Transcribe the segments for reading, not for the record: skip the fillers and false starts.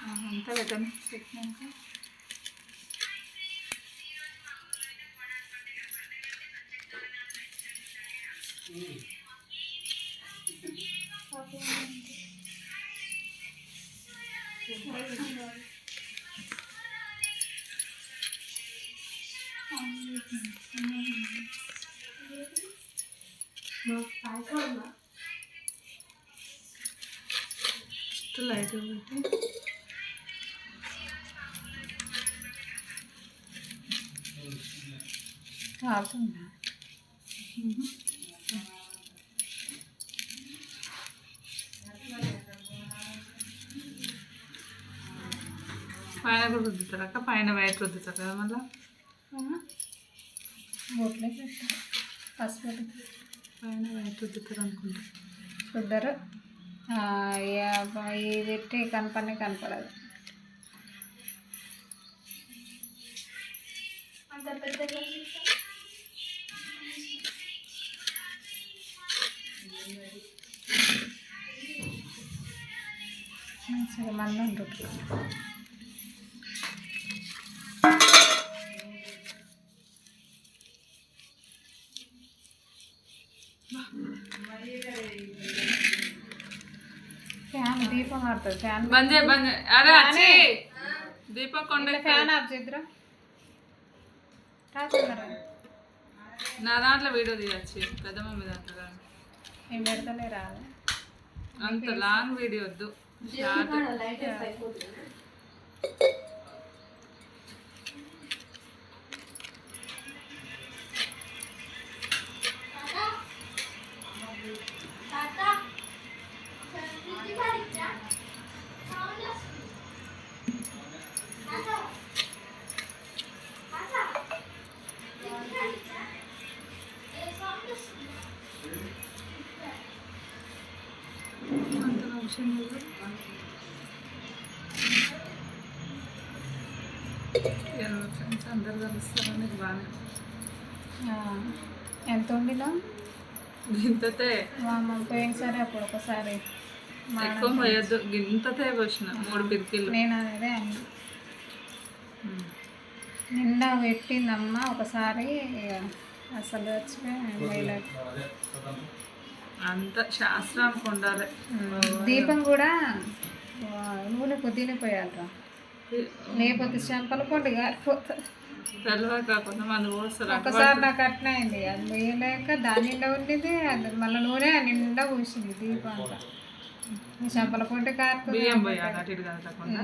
అంతా పెట్టాను పెట్టినాక లైట్ పెట్టి కాకుండా పైన కూడా రుద్దుతారు అక్క పైన వైట్ రుద్దుతారు కదా మళ్ళీ బొట్లే పెట్టారు పసుపు పైన వైట్ రుద్దుతారు అనుకుంటా రుద్దరు ఇది పెట్టి కనపడదు మంచిగా మంది ఉంటుంది ఫ్యాన్ దీపం ఆడుతుంది ఫ్యాన్ బంద్ అరే వచ్చి దీపం కొండ ఫ్యాన్ ఆఫ్ చేద్దరా నా దాంట్లో వీడియో తీయచ్చు పెద్ద మమ్మీ దాంట్లో నేను పెడతలే రాదు అంత లాంగ్ వీడియో వద్దు ఫ్రెండ్స్ అందరు కలుస్తారని బాగానే ఎంత వండినా గింతతే పోయినసారి అప్పుడు ఒకసారి ఎక్కువ పోయొద్దు గింతతే పోసిన 3 పిరికిళ్ళు నేను అదే అన్నా నిండా పెట్టిందమ్మ ఒకసారి అసలు వచ్చిపోయి అంత శాస్త్రానికి ఉండాలి దీపం కూడా నూనె పొద్దునే పోయాలరా లేకపోతే చెంపల పండు గారిపోతుంది తెల్లవారు కాకుండా మంది పోస్తారు ఒకసారి నాకు అట్లా అయింది అది వేయలేక దాని నిండా ఉండింది అది మళ్ళీ నూనె నిండా పూసింది దీపం అంతా చెంపల పండు కారిపోతుంది బియ్యం పోయాలి అటు ఇటు కదలకుండా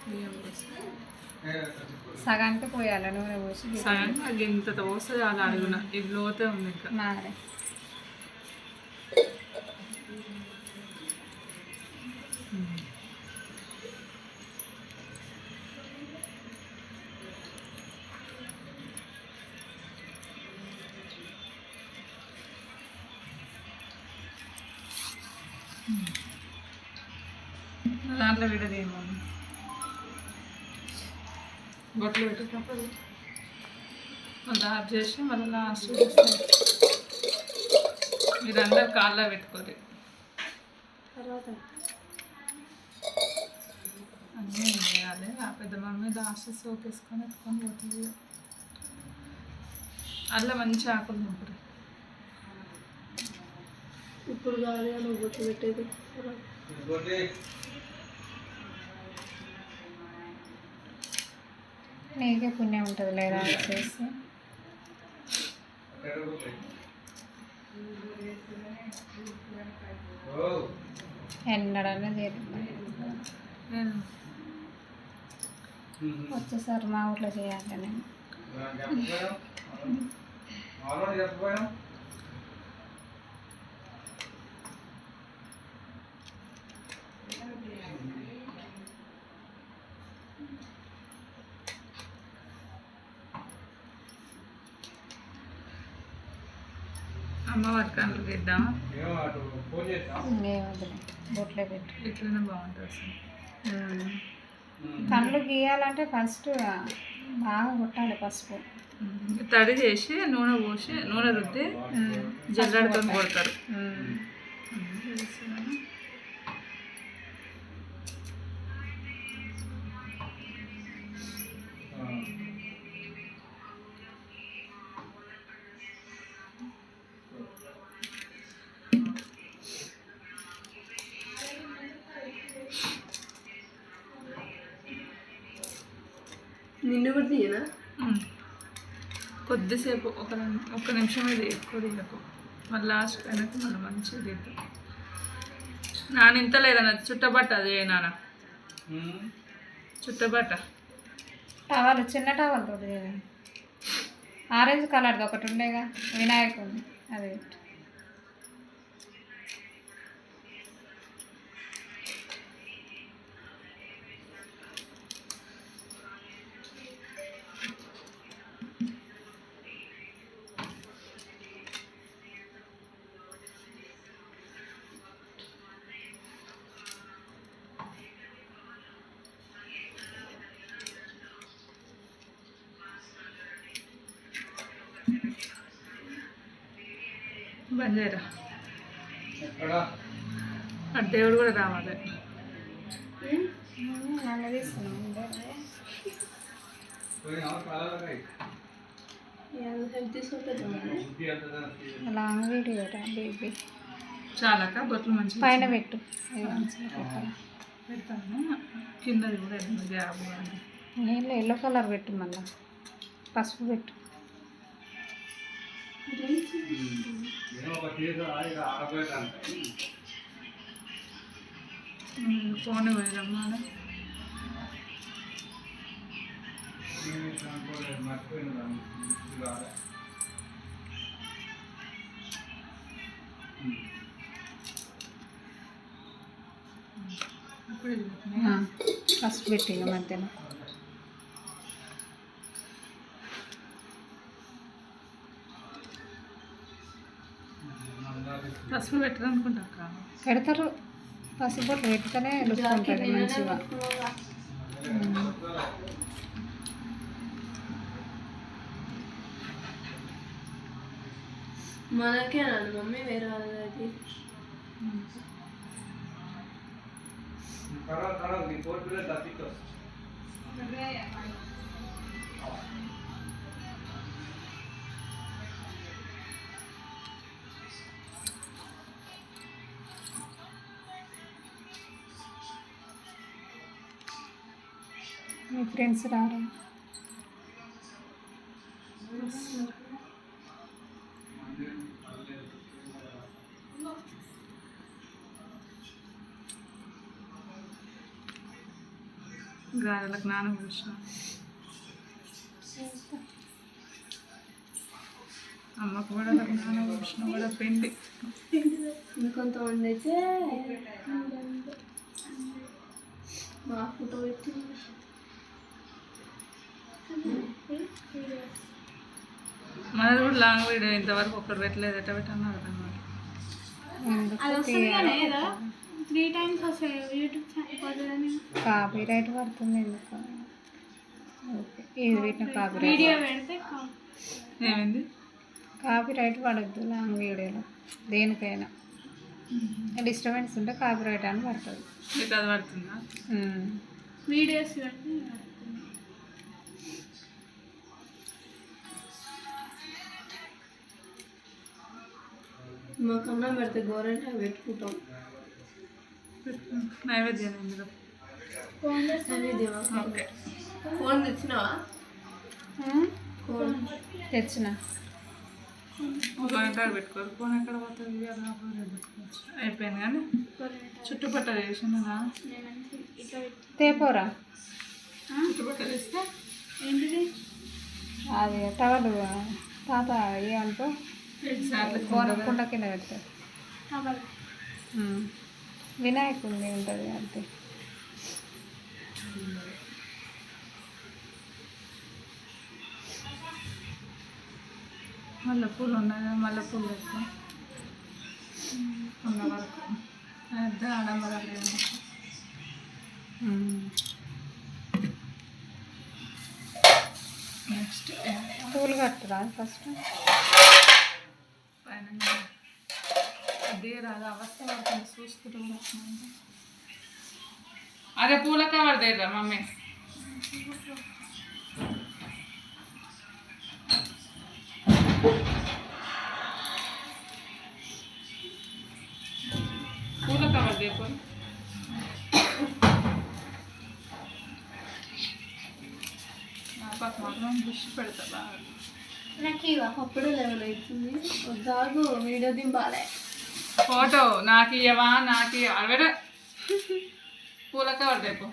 బియ్యం పోసి సగానికి పోయాలి నూనె పోసి సగానికి ఇంత పోస్తుంది అది అడుగున ఇది లోతే ఉంది ఇంకా మారే దాంట్లో విడదేమో బొట్లు పెట్టేటప్పుడు మళ్ళీ ఆఫ్ చేసి మళ్ళీ లాస్ట్ మీరు అందరు కాళ్ళ పెట్టుకోరు తర్వాత అన్నీ వేయాలి ఆ పెద్ద మమ్మీ లాస్ట్ సోప్ వేసుకొని ఎత్తుకొని పోతుంది అట్లా మంచి ఆకులు నింపురు ఇప్పుడు కాదు నువ్వు బొట్టు పెట్టేది నీకే పుణ్యం ఉంటుంది లేదా చేసి ఎన్నడన్నా వచ్చేసారి మా ఊర్లో చేయాలి నేను అమ్మవారి కళ్ళు ఇద్దామా బొట్లే పెట్టు ఇట్లనే బాగుంటుంది అసలు కళ్ళు గీయాలంటే ఫస్ట్ బాగా కొట్టాలి పసుపు తడి చేసి నూనె పోసి నూనె రుద్ది జల్లెడతో కొడతారు నిన్ను కూడా తీయనా? కొద్దిసేపు ఒక నిమిషం ఇది ఎక్కువ తీయకు, మళ్ళీ లాస్ట్ అయినాక మళ్ళీ మంచిగా తీద్దాం. నాన్న ఇంత లేదన్న చుట్టబట్ట అది నాన్న చుట్టబట్ట టవల్ చిన్న టవల్ తోటి ఆరెంజ్ కలర్ది ఒకటి ఉండేగా వినాయకుడు అది బంద్ చేయరా, అటు దేవుడు కూడా రావాలి. లాంగ్ వీడియో బేబీ చాలక బొట్లు మంచిగా పైన పెట్టు పెడతాను, కిందది కూడా గ్యాప్ నీళ్ళు ఎల్లో కలర్ పెట్టు, మళ్ళీ పసుపు పెట్టు. ఫోన్ పోయిరమ్మా పసుపు పెట్టి మధ్యలో పసుపు పెట్టరు అనుకుంటా అక్క. పెడతారు, పసుపు బొట్లు పెడితేనే లుక్ ఉంటుంది మంచిగా. మనకే అన్నాను మమ్మీ, వేరే వాళ్ళకి మీ ఫ్రెండ్స్ రారా? గారెలకు నాన్న కూర్చున్నా, అమ్మకు కూడా నాన్న కూర్చున్నా కూడా పిండి ఇంకొంతమంది అయితే మా ఫోటో పెట్టి మనది కూడా లాంగ్ వీడియో ఇంతవరకు ఒక్కటి పెట్టలేదు, ఎట్ట పెట్టాను అర్థం కాదు. 3 times వస్తాయి యూట్యూబ్ ఛానల్. కాపీ రైట్ పడుతుంది ఎందుకు? ఓకే, ఇది పెట్టిన కాపీ రైట్ వీడియో పెడితే ఏమైంది? కాపీ రైట్ పడద్దు లాంగ్ వీడియోలో దేనికైనా. డిస్టర్బెన్స్ ఉంటే కాపీ రైట్ అని పడుతుంది. మీకు అది పడుతుందా? వీడియోస్ పెడితే మాకు అన్నం పెడితే గోరంటే పెట్టుకుంటాం. నైవేద్యం ఇందులో ఓకే. ఫోన్ తెచ్చినావా? తెచ్చిన ఫోన్ ఎక్కడ పెట్టుకోరు, ఫోన్ ఎక్కడ పోతుంది పెట్టుకోవచ్చు. అయిపోయింది కానీ చుట్టుపక్కల వేసినా తేపోరా చుట్టుపక్కల వేస్తే ఏంటిది అది టవల్ తాత ఏమనుకో కుండ కింద పెడతారు. వినాయకుడిని ఉంటుంది అంతే. మల్లె పూలు ఉన్నాయి, మల్లె పూలు పెడతాం ఉన్న వరకు పెద్ద ఆడంబరాలు ఏమో. నెక్స్ట్ పూలు కట్టరా ఫస్ట్ పైన అదే రాదు అవస్థ పడుతుంది చూసుకుంటూ వస్తున్నాను. అదే పూల కవర్ దేరా మమ్మీ. పూల కవర్ దేపో. మాత్రం దృష్టి పెడతా బాగా. నాకు ఇక అప్పుడే లెవెల్ అవుతుంది. వద్దాగు వీడియో దింపాలి. ఫోటో నాకు ఇవ్వవా, నాకు ఇవ్వడ పూల కవర్ రేపు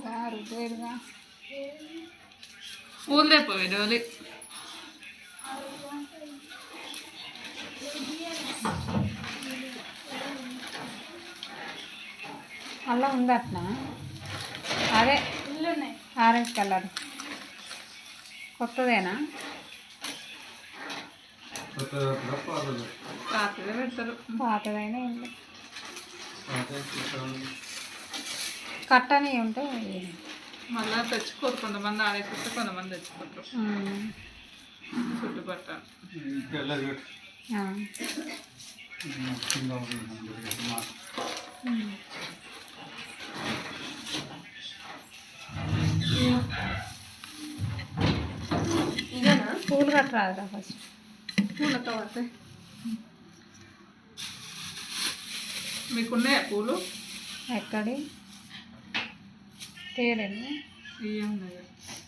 రారు వేరుగా పూలు రేపు వీడియోలు. అలా ఉంది అట్లా. అదే ఆరెంజ్ కలర్ కొత్తదేనా? రాత్రి పెడతారు. పాతదైనా ఏం లేదు. కట్టని ఉంటే మళ్ళీ తెచ్చుకోరు కొంతమంది, ఆడేస్తే కొంతమంది తెచ్చుకుంటారు చుట్టుపక్కల. ఇదేనా పూలు కట్టరాదురా ఫస్ట్. పూల కవర్తే మీకున్నాయా పూలు? ఎక్కడి తేలేను. ఇవి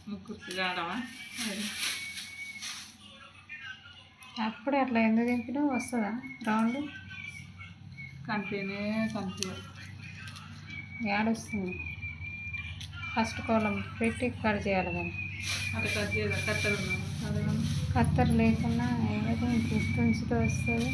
ముగ్గురికి కాడవా? అప్పుడే అట్లా ఎందుకు దింపినా వస్తుందా రౌండ్? కనిపించే ఏడొస్తుంది. ఫస్ట్ కోలం పెట్టి కట్ చేయాలి కానీ అట్లా కట్ చేయాలి. కట్టలు అదే కత్తెర లేకుండా ఏదైతే తుంచితో వస్తుంది.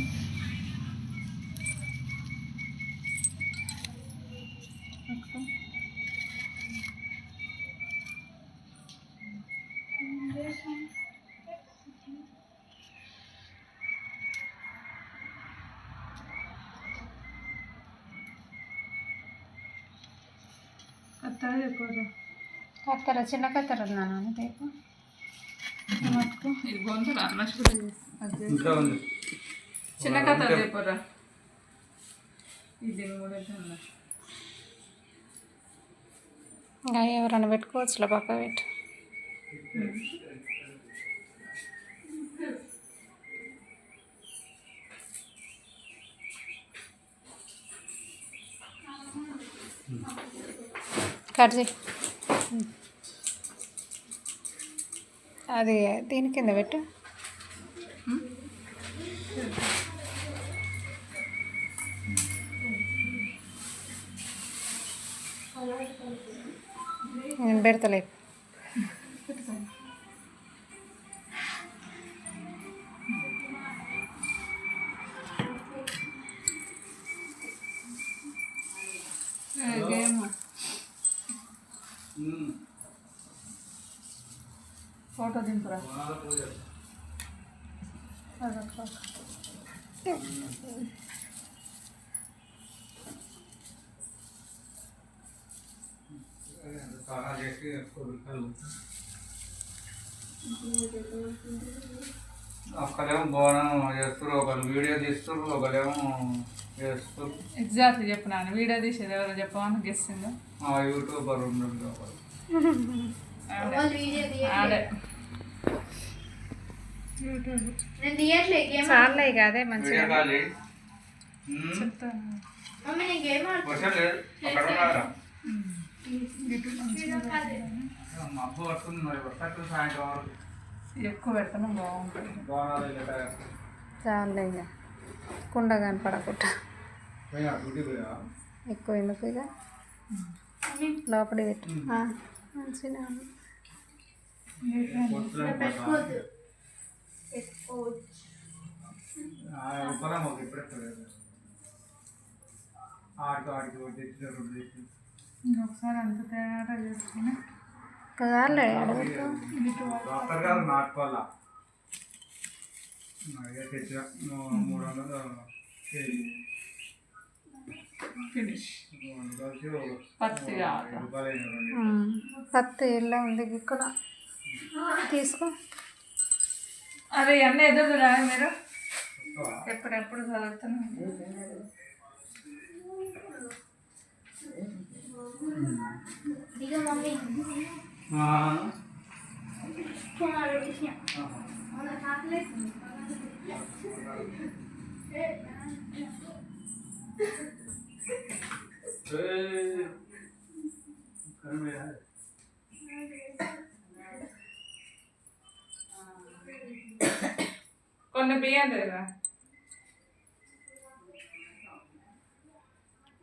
కత్తెర ఎక్కువ. కత్తెర చిన్న కత్తెర ఉన్నాను టైపు మటుకు. ఇది గొంతులు అన్నప్పుడు చిన్న కత్తెర చెప్పరా. ఇది కూడా ఇంకా ఎవరైనా పెట్టుకోవచ్చులే పక్క పెట్టి. కట్ చేయి. అది దీని కింద పెట్టు. నేను పెడతలే. ఫోటో దింపురా. ఒకరేమో బోనం చేస్తారు, ఒకరు వీడియో తీస్తారు, ఒకరేమో చేస్తారు. ఎగ్జాక్ట్లీ చెప్పు నాన్న. వీడియో తీసేది ఎవరో చెప్పమని గెస్సిందో. యూట్యూబర్ ఉండదు ఆడే చాలే ఇక అదే మంచిగా చెప్తాను. మబ్బు వస్తుంది మరి వస్తు సాయంత్రం వరకు ఎక్కువ పెడతాను బాగుంటుంది. చాలే ఇక కుండ కనపడకుండా ఎక్కువ ఎందుకు ఇక లోపలి పెట్టు. మంచిగా ఒకసారి అంత తేడా చేసుకుని కాలే డాక్టర్ గారు నాటుకోవాలా తెచ్చిన 300 ఫినిష్. పత్తి కావాలి. పత్తి ఇలా ఉంది ఇక్కడ తీసుకో. అదే అన్నీ ఎదురురా మీరు ఎప్పుడెప్పుడు చదువుతున్నాను. కొన్ని బియ్యం లేదా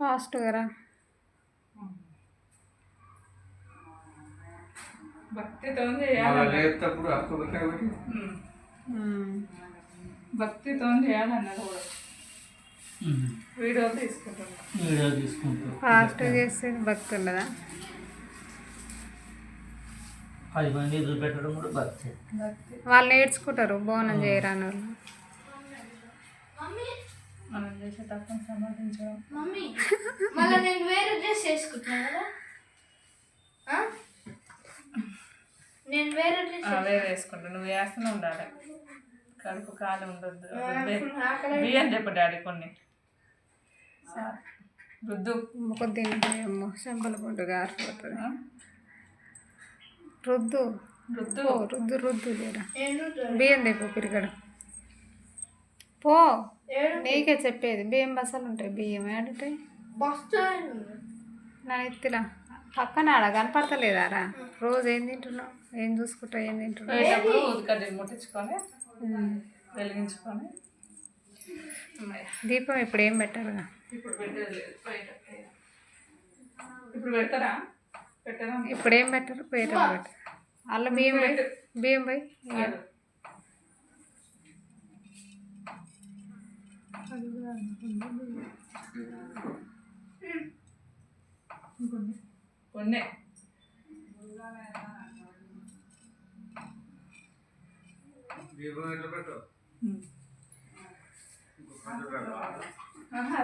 ఫాస్ట్గా రా. భక్తితో మళ్ళీ చేయాలి. లేపుతప్పుడు అక్కడికే పెట్టి భక్తితో చేయాలన్నది కూడా వీడియో తీసుకుంటున్నా. ఫాస్ట్గా చేసేది భక్తి ఉండదా? 10 మంది ఎదురు పెట్టడం కూడా భక్తి. భక్తి వాళ్ళు నేర్చుకుంటారు బోనం చేయరాని వాళ్ళు. మమ్మీ మనం చేసే తప్పని సమాధించడం. మమ్మీ మళ్ళీ నేను వేరే డ్రెస్ వేసుకుంటున్నాను కదా. ఆ? నేను వేరే డ్రెస్ అవే వేసుకుంటా. నువ్వు వేస్తూనే ఉండాలి. కడుపు కాలు ఉండొద్దు. బియ్యం చెప్పు డాడీ కొన్ని. రుద్దు. కొద్దిగా అమ్మో చెంపల పండు గారిపోతుంది. రుద్దు రుద్దు. పో, రుద్దు రుద్దు లేరా. నేను బియ్యం తెప్పు పిరిగడు పో. నీకే చెప్పేది బియ్యం బస్సలు ఉంటాయి. బియ్యం ఏడుంటాయి బస్తాను నా ఎత్తిలా పక్కన ఆడ కనపడతలేదారా? రోజు ఏం తింటున్నావు? ఏం చూసుకుంటావు? ఏం తింటున్నావు? పోయేటప్పుడు ఉదకడ్డీలు ముట్టించుకొని వెలిగించుకొని. దీపం ఇప్పుడు ఏం పెట్టారుగా? ఇప్పుడు పెట్టేది లేదు. పోయేటప్పుడు ఇప్పుడు పెడతారా? పెట్టరా? ఇప్పుడు ఏం పెట్టారు? పోయేటప్పుడు పెట్టారు. అల్ల బియ్యం పోయి బియ్యం పోయి కొన్ని దీపం ఎట్లా పెట్టు ఆహా